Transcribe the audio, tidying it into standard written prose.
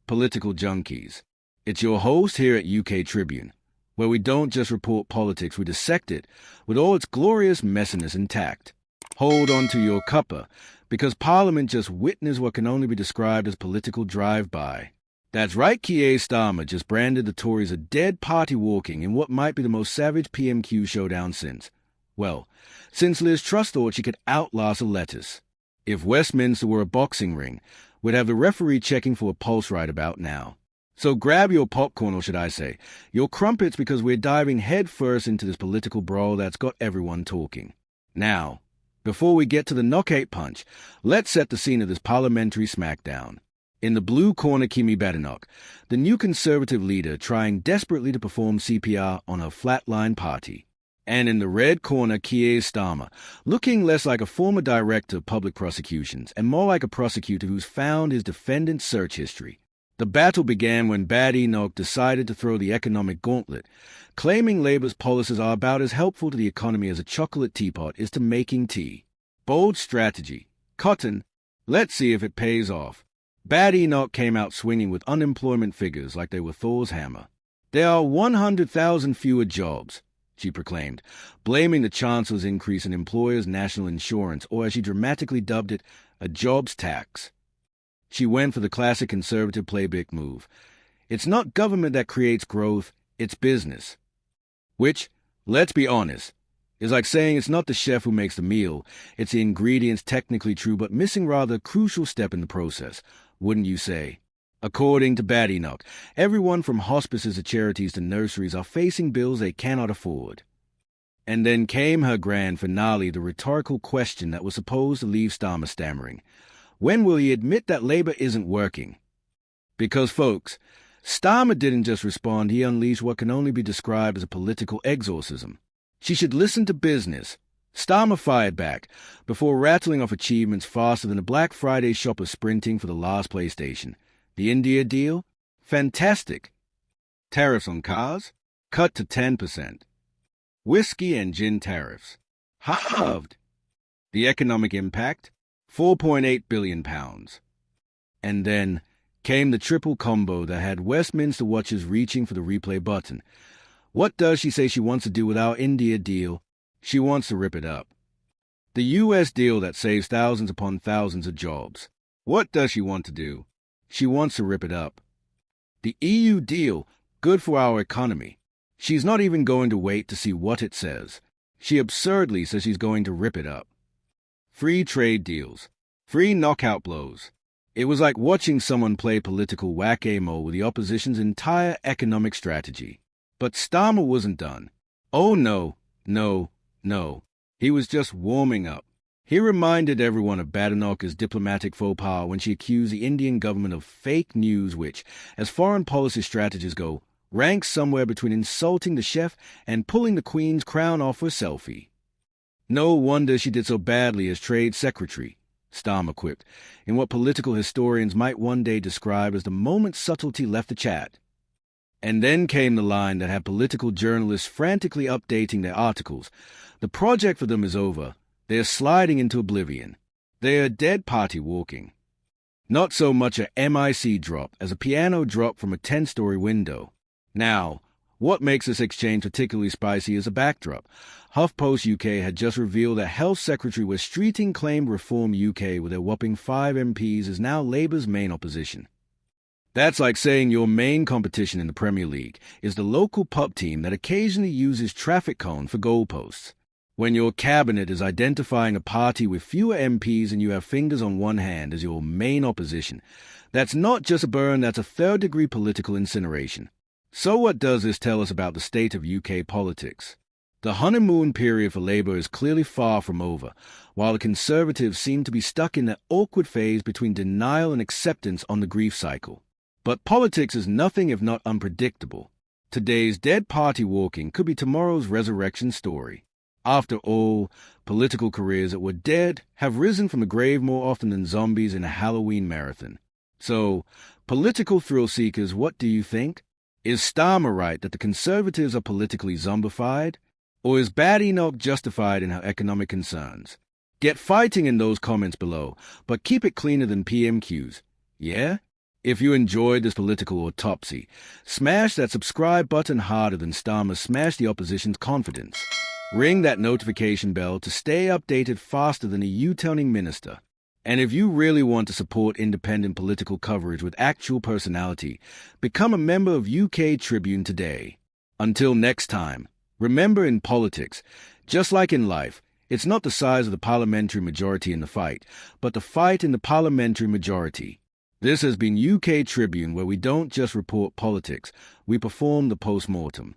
political junkies. It's your host here at UK Tribune, where we don't just report politics, we dissect it with all its glorious messiness intact. Hold on to your cuppa, because Parliament just witnessed what can only be described as political drive-by. That's right, Keir Starmer just branded the Tories a dead party walking in what might be the most savage PMQ showdown since, well, since Liz Truss thought she could outlast a lettuce. If Westminster were a boxing ring, we'd have the referee checking for a pulse right about now. So grab your popcorn, or should I say, your crumpets, because we're diving headfirst into this political brawl that's got everyone talking. Now, before we get to the knockout punch, let's set the scene of this parliamentary smackdown. In the blue corner, Kemi Badenoch, the new Conservative leader trying desperately to perform CPR on her flatline party. And in the red corner, Keir Starmer, looking less like a former director of public prosecutions and more like a prosecutor who's found his defendant's search history. The battle began when Badenoch decided to throw the economic gauntlet, claiming Labour's policies are about as helpful to the economy as a chocolate teapot is to making tea. Bold strategy. Cotton. Let's see if it pays off. Badenoch came out swinging with unemployment figures like they were Thor's hammer. There are 100,000 fewer jobs, she proclaimed, blaming the Chancellor's increase in employers' national insurance, or as she dramatically dubbed it, a jobs tax. She went for the classic Conservative playbook move. It's not government that creates growth, it's business. Which, let's be honest, is like saying it's not the chef who makes the meal, it's the ingredients. Technically true, but missing rather a crucial step in the process, wouldn't you say? According to Badenoch, everyone from hospices to charities to nurseries are facing bills they cannot afford. And then came her grand finale, the rhetorical question that was supposed to leave Starmer stammering. When will he admit that Labour isn't working? Because, folks, Starmer didn't just respond, he unleashed what can only be described as a political exorcism. She should listen to business. Starmer fired back, before rattling off achievements faster than a Black Friday shopper sprinting for the last PlayStation. The India deal? Fantastic. Tariffs on cars? Cut to 10%. Whiskey and gin tariffs? Halved. The economic impact? £4.8 billion. And then came the triple combo that had Westminster watchers reaching for the replay button. What does she say she wants to do with our India deal? She wants to rip it up. The US deal that saves thousands upon thousands of jobs. What does she want to do? She wants to rip it up. The EU deal, good for our economy. She's not even going to wait to see what it says. She absurdly says she's going to rip it up. Free trade deals. Free knockout blows. It was like watching someone play political whack-a-mole with the opposition's entire economic strategy. But Starmer wasn't done. Oh no, no, no. He was just warming up. He reminded everyone of Badenoch's diplomatic faux pas when she accused the Indian government of fake news which, as foreign policy strategists go, ranks somewhere between insulting the chef and pulling the Queen's crown off her selfie. No wonder she did so badly as Trade Secretary, Starmer quipped, in what political historians might one day describe as the moment subtlety left the chat. And then came the line that had political journalists frantically updating their articles. The project for them is over. They are sliding into oblivion. They are dead party walking. Not so much a MIC drop as a piano drop from a 10-story window. Now, what makes this exchange particularly spicy is a backdrop. HuffPost UK had just revealed that Health Secretary was streeting claimed Reform UK with their whopping 5 MPs is now Labour's main opposition. That's like saying your main competition in the Premier League is the local pub team that occasionally uses traffic cone for goalposts. When your cabinet is identifying a party with fewer MPs and you have fingers on one hand as your main opposition, that's not just a burn, that's a third-degree political incineration. So what does this tell us about the state of UK politics? The honeymoon period for Labour is clearly far from over, while the Conservatives seem to be stuck in that awkward phase between denial and acceptance on the grief cycle. But politics is nothing if not unpredictable. Today's dead party walking could be tomorrow's resurrection story. After all, political careers that were dead have risen from the grave more often than zombies in a Halloween marathon. So, political thrill-seekers, what do you think? Is Starmer right that the Conservatives are politically zombified? Or is Badenoch justified in her economic concerns? Get fighting in those comments below, but keep it cleaner than PMQs. Yeah? If you enjoyed this political autopsy, smash that subscribe button harder than Starmer smashed the opposition's confidence. Ring that notification bell to stay updated faster than a U-turning minister. And if you really want to support independent political coverage with actual personality, become a member of UK Tribune today. Until next time, remember, in politics, just like in life, it's not the size of the parliamentary majority in the fight, but the fight in the parliamentary majority. This has been UK Tribune, where we don't just report politics, we perform the post-mortem.